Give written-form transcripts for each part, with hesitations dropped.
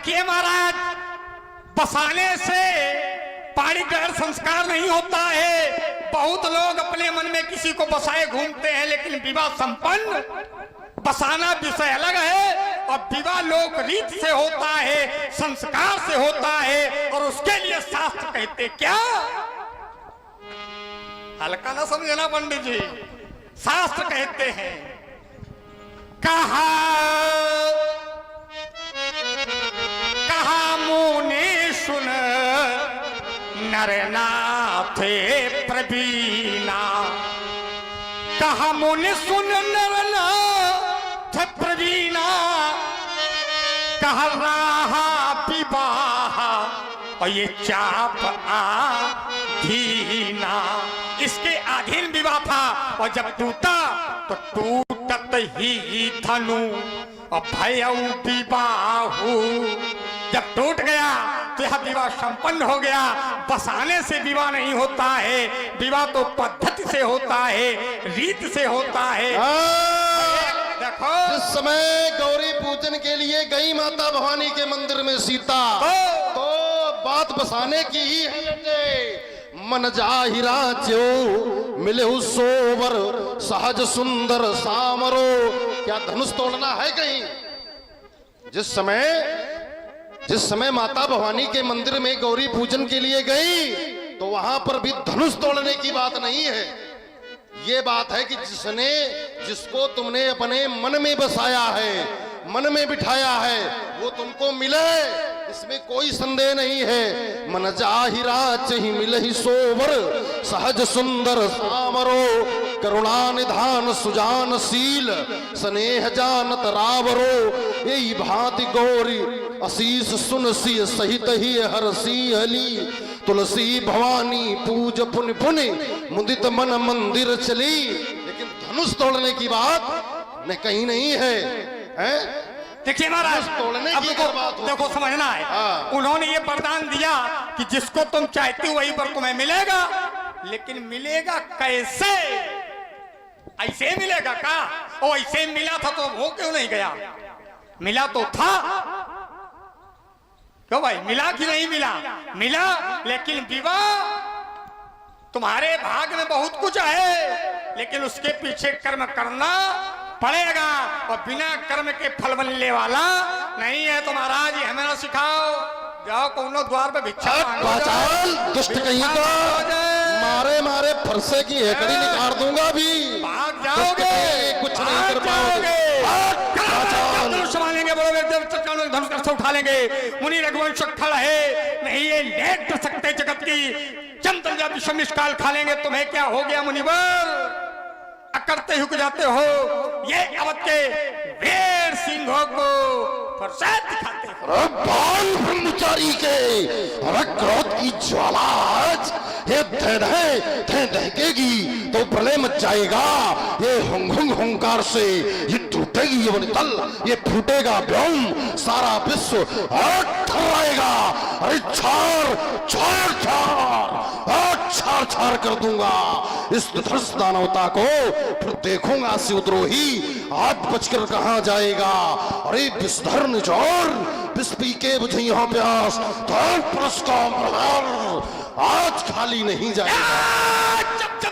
देखिए महाराज, बसाने से पाणिग्रहण संस्कार नहीं होता है। बहुत लोग अपने मन में किसी को बसाए घूमते हैं, लेकिन विवाह संपन्न बसाना विषय अलग है और विवाह लोक रीत से होता है, संस्कार से होता है, और उसके लिए शास्त्र कहते क्या, हल्का ना समझना पंडित जी, शास्त्र कहते हैं कहा मुनि सुन नरनाथे प्रवीणा, कहा मुनि सुन नरनाथ प्रवीणा, कहा रहा विवाह और ये चाप आधीना। इसके अधीन विवाह था और जब टूटा तो टूटत ही धनु और भयउ विवाहु। जब टूट गया तो यह विवाह संपन्न हो गया। बसाने से विवाह नहीं होता है, विवाह तो पद्धति से होता है, रीत से होता है। देखो, जिस समय गौरी पूजन के लिए गई माता भवानी के मंदिर में सीता, तो बात बसाने की ही है। मन जाहिरा च्यो मिले सोवर सहज सुंदर सामरो, क्या धनुष तोड़ना है कहीं? जिस समय माता भवानी के मंदिर में गौरी पूजन के लिए गई, तो वहां पर भी धनुष तोड़ने की बात नहीं है। ये बात है कि जिसको तुमने अपने मन में बसाया है, मन में बिठाया है, वो तुमको मिले, इसमें कोई संदेह नहीं है। मन जाहिरा चहि मिलहि सोवर सहज सुंदर सामरो, करुणा निधान सुजानशील स्नेह जानत रावरो, यही भांति गौरी असीस सुनसी सहित ही हरसी हली, तुलसी भवानी पूज पुनि पुनि मुदित मन मंदिर चली। लेकिन धनुष तोड़ने की बात न कहीं नहीं है। देखिए महाराज, तोड़ने की बात देखो समझना है। उन्होंने ये वरदान दिया कि जिसको तुम चाहते हो वही पर तुम्हें मिलेगा, लेकिन मिलेगा कैसे? ऐसे मिलेगा का? और ऐसे मिला था तो वो क्यों नहीं गया? मिला तो था, क्यों भाई? मिला कि नहीं मिला? मिला, लेकिन विवाह तुम्हारे भाग में बहुत कुछ है, लेकिन उसके पीछे कर्म करना पड़ेगा, और बिना कर्म के फल मिलने वाला नहीं है। तो महाराज ये हमें ना सिखाओ, जाओ कोनो द्वार पे भिक्षा मांगो, दुष्ट कहीं का मारे मारे फरसे की हेकड़ी निकाल दूंगा भी, भाग जाओगे, कुछ नहीं कर पाओगे। संभालेंगे, बोलोगे धनुष से उठा लेंगे, मुनि रघुवंश खड़ा है, नहीं ये लेट सकते जगत की चंद्र विषमिश काल खा लेंगे। तुम्हें क्या हो गया मुनिवर? अकड़ते हुए जाते हो, ये अवध के वीर सिंहों को फरसाद दिखाते हो। बाल ब्रह्मचारी के क्रोध की ज्वाला आज ये दहकेगी तो प्रलय मच जाएगा। ये हुंकार से ये टूटेगी ये वनितल, ये फूटेगा व्योम, सारा विश्व ठहराएगा। अरे छार छार कर दूंगा इस धर्ष दानवता को, फिर देखूंगा शिवद्रोही आज बचकर कहां जाएगा। अरे विषधर निचोर विष पी के बुझे यहाँ प्यास, आज खाली नहीं जाएगा।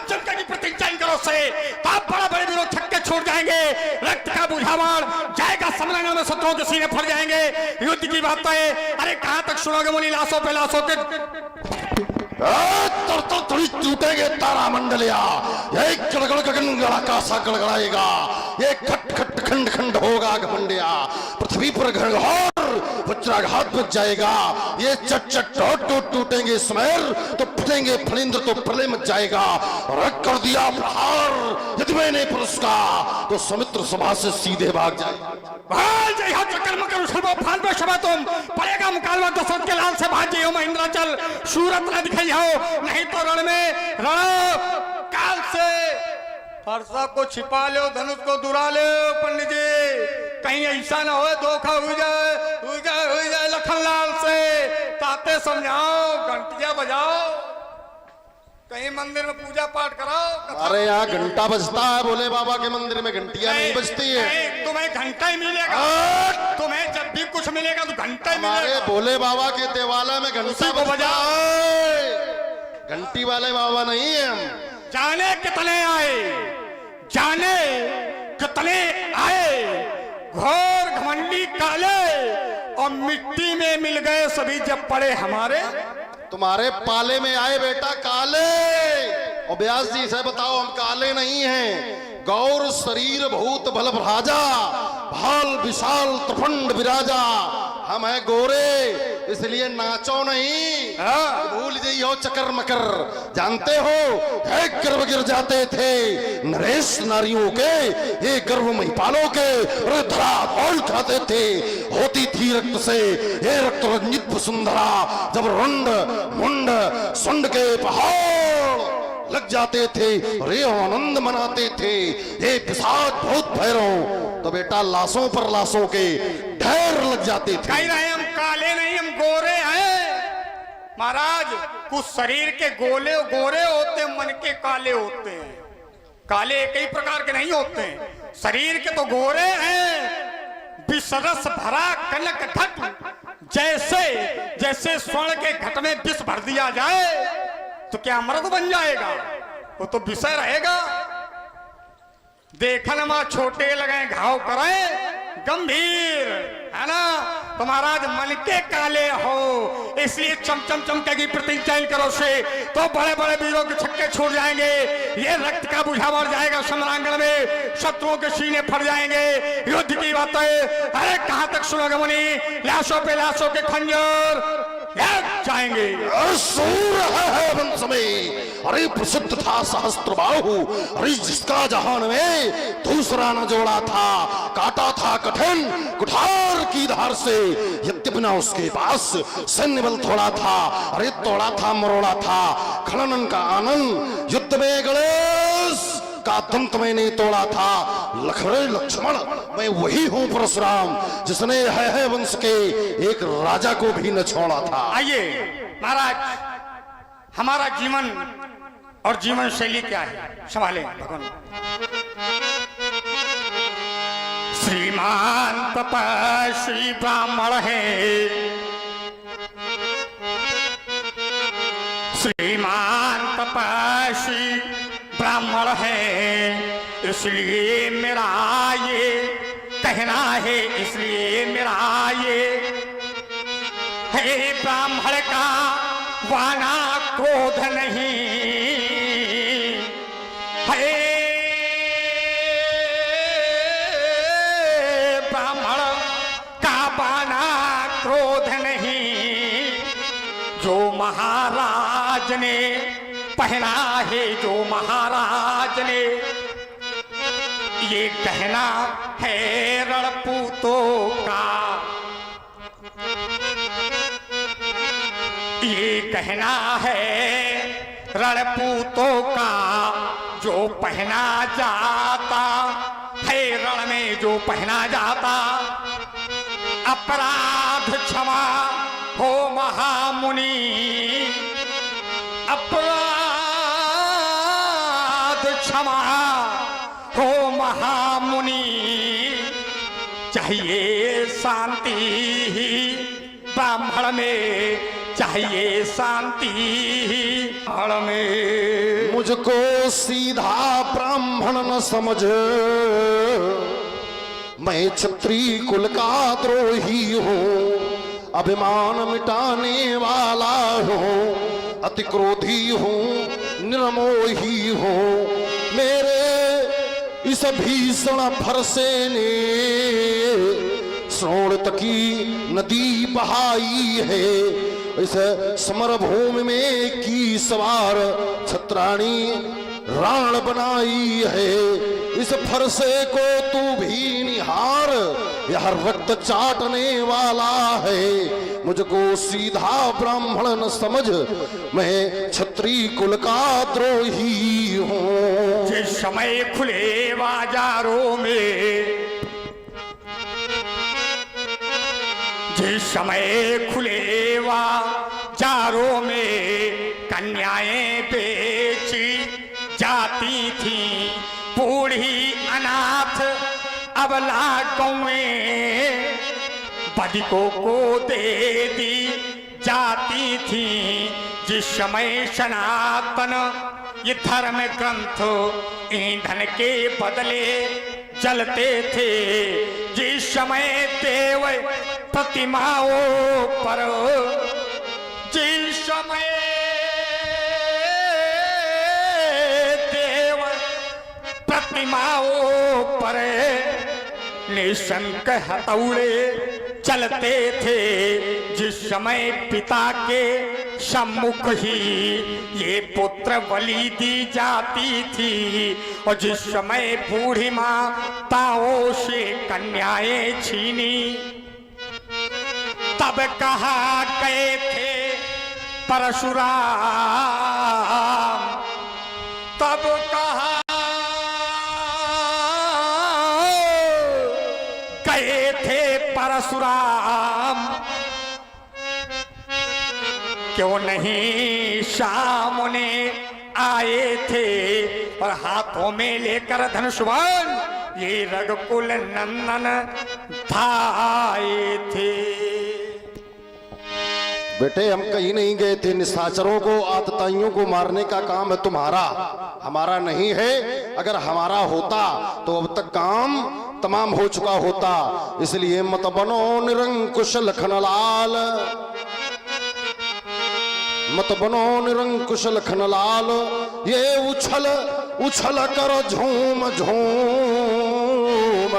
जब कभी प्रतिज्ञा करो से तो आप बड़ा बड़े विरोध छक्के छोड़ जाएंगे, रक्त का बुझावाड़ जाएगा, समरंग में शत्रुओं के सीने फट जाएंगे। युद्ध की बात है, अरे कहां तक सुनोगे मुनि? लाशों पे लाशों के थोड़ी टूटेंगे तारा मंडलिया, ये गड़गड़ गगन गड़ाकासा गड़गड़ाएगा, ये खट खट खंड खंड होगा घमंडिया, पृथ्वी पर घनघोर वज्राघात बच जाएगा। ये चट चट टूट टूटेंगे स्मैर तो फटेंगे फणिंद्र तो प्रलय मच जाएगा। रख कर दिया प्रहार यदि मैंने पुरुषका तो समुद्र सभा से सीधे भाग जाएगा। तुम पड़ेगा मुकालवा दशरथ के लाल से भाग जाइयो महेंद्राचल, सूरत न दिखाई हो, नहीं तो रण में रण काल से फरसा को छिपा लो, धनुष को दुरा लो। पंडित जी कहीं ऐसा ना हो धोखा हो जाए लखनलाल से, ताते समझाओ, घंटिया बजाओ। कहीं मंदिर में पूजा पाठ कराओ। अरे यहाँ घंटा बजता है, भोले बाबा के मंदिर में घंटियां नहीं बजती है। तुम्हें घंटा ही मिलेगा, तुम्हें जब भी कुछ मिलेगा तो घंटा ही हमारे मिलेगा। भोले बाबा के देवालय में घंटा को बजा, घंटी वाले बाबा नहीं है हम। जाने कितने आए, जाने कितने आए, घोर घमंडी काले और मिट्टी में मिल गए सभी जब पड़े हमारे। तुम्हारे पाले में आए बेटा काले। और व्यास जी से बताओ, हम काले नहीं हैं। गौर शरीर भूत बल भ्राजा, भाल विशाल त्रिफंड विराजा। हम हैं गोरे, इसलिए नाचो नहीं। भूल जाइए हो चकर मकर। जानते हो एक गर्भ गिर जाते थे नरेश नारियों के, ये गर्भ महिपालों के धराधौल खाते थे। होती थी रक्त से ये रक्त रंजित वसुंधरा, जब रुंड मुंड सुंड के पहाड़ लग जाते थे, रे आनंद मनाते थे ये पिशाच भूत भैरव। तो बेटा लाशों पर लाशों के ढेर लग जाते थे। कह रहे हम काले नहीं, हम गोरे हैं महाराज। कुछ शरीर के गोले गोरे होते, मन के काले होते हैं। काले कई प्रकार के नहीं होते हैं, शरीर के तो गोरे हैं। विषरस भरा कनक घट, जैसे जैसे स्वर्ण के घट में विष भर दिया जाए तो क्या अमृत बन जाएगा? वो तो विषय रहेगा। देखन में छोटे लगे घाव करे गंभीर, है ना? तो महाराज मन के काले हो, इसलिए चमचम चमकेगी प्रतिज्ञा करो से, तो बड़े बड़े वीरों के छक्के छूट जाएंगे। ये रक्त का बुझा बढ़ जाएगा समरांगण में, शत्रुओं के सीने फट जाएंगे। युद्ध की बातें अरे कहां तक सुनोगे मुनि? लाशों पे लाशों के खंजर जाएंगे। सूर है वंश में, अरे प्रसिद्ध था सहस्त्रबाहु। अरे जिसका जहान में दूसरा न जोड़ा था, काटा था कठिन कुठार की धार से। यद्यपि ना उसके पास सैन्य बल थोड़ा था, अरे तोड़ा था मरोड़ा था खनन का आनंद। युद्ध में गणेश का दंत मैंने तोड़ा था। लखरे लक्ष्मण मैं वही हूं परशुराम, जिसने है वंश के एक राजा को भी न छोड़ा था। आइए महाराज, हमारा जीवन और जीवन शैली क्या है, संभाले भगवान। श्रीमान तपस्वी ब्राह्मण है, श्रीमान तपस्वी ब्राह्मण है, इसलिए मेरा ये कहना है, इसलिए मेरा ये है। ब्राह्मण का वाना क्रोध नहीं है, ब्राह्मण का वाना क्रोध नहीं। जो महाराज ने पहना है, जो महाराज ने ये कहना है रणपूतों का, ये कहना है रणपूतों का। जो पहना जाता है रण में, जो पहना जाता, अपराध क्षमा हो महामुनि, अपराध क्षमा हो महामुनि। चाहिए शांति ब्राह्मण में, चाहिए शांति ब्राह्मण में। मुझको सीधा ब्राह्मण न समझ, मैं क्षत्रिय कुल का द्रोही हूँ, अभिमान मिटाने वाला हूँ, अति क्रोधी हूँ, निर्मोही हूँ। मेरे इस भीषण फरसे ने श्रोणित की नदी बहाई है। इस समर भूमि में की सवार छत्राणी राण बनाई है। इस फरसे को तू भी निहार, यह रक्त चाटने वाला है। मुझको सीधा ब्राह्मण न समझ, मैं क्षत्रिय कुल का द्रोही हूँ। जिस समय खुले बाजारों में, जिस समय खुले बाजारों में कन्याएं बेची जाती थी, बूढ़ी अनाथ अबला गौएं बधिकों को दे दी जाती थी। जिस समय सनातन ये धर्म ग्रंथ ईंधन के बदले जलते थे, जिस समय देव प्रतिमाओं पर, जिस समय देव प्रतिमाओं पर निशंक हथौड़े चलते थे, जिस समय पिता के सम्मुख ही ये पुत्र बलि दी जाती थी, और जिस समय बूढ़ी माताओं से कन्याएं छीनी, तब कहा गए थे परशुराम, तब कहा गए थे परशुराम, क्यों नहीं सामने आए थे और हाथों में लेकर धनुष्वान ये रघुकुल नंदन धाए थे। बेटे हम कहीं नहीं गए थे, निशाचरों को आतताइयों को मारने का काम है तुम्हारा, हमारा नहीं है। अगर हमारा होता तो अब तक काम तमाम हो चुका होता। इसलिए मत बनो निरंकुश लखनलाल, मत बनो निरंकुश लखनलाल, ये उछल उछल कर झूम झूम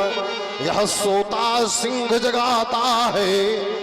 यह सोता सिंह जगाता है।